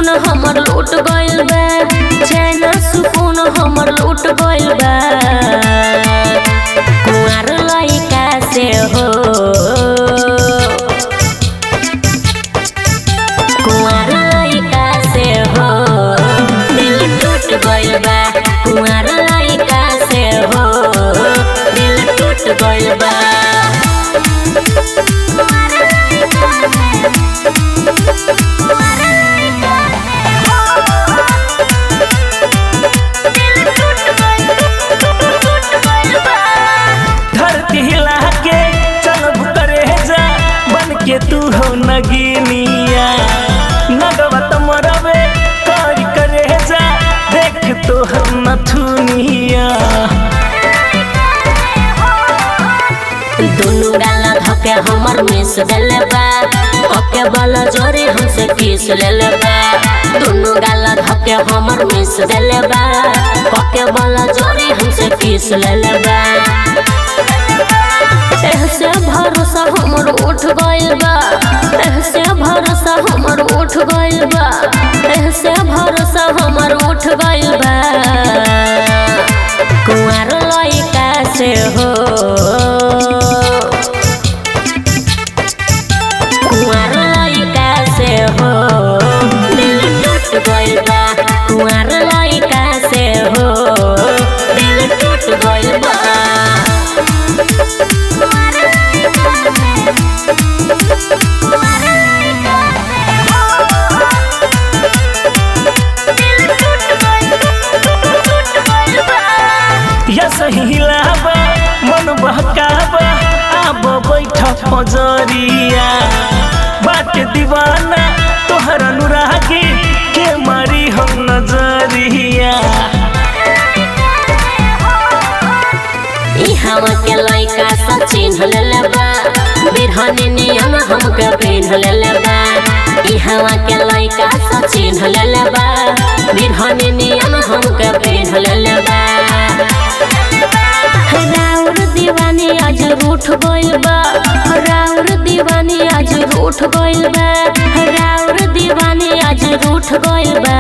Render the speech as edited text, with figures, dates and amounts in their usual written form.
सुकून हमर लूट गइल बा, चैन सुकून हमर लूट गइल बा। कुंवार लइका से हो, कुंवार लइका से हो दिल टूट गइल बा। कुंवार लइका से हो दिल टूट गइल बा। धरती हिला के चलब करे जा बन के तू हो नगीनिया, नगवत मरबे करी करे जा देख तो हम नथुनिया। दुनु डाला धके हमर मिस देले बा, ओके वाला जोरे हमसे किस लेले बा। दुनु डाला धके हमर मिस देले बा, ओके वाला जोरे हमसे किस लेले बा। ऐसे भरोसा हमर उठ गइल बा, ऐसे भरोसा हमर उठ गइल बा, ऐसे भरोसा हमर उठ गइल बा। कुंवार लइका से हो, कुंवार लइका से हो दिल टूट गइल बा। कुंवार लइका से हो दिल टूट गइल बा। या सही लाबा मन बहकाबा आब बैठ पजरिया, बाटे दीवाना तोहर अनुरागी के मारी हम नजरिया। इहावा के लइका सचिन लेले बा, बिरहनी नियन हमके पेन लेले बा। इहावा के लइका सचिन लेले बा, बिरहनी नियन हमके पेन लेले बा। राउर दीवानी आज रूठ गइल बा, राउर दीवानी आज रूठ गइल बा, राउर दीवानी आज रूठ गइल बा।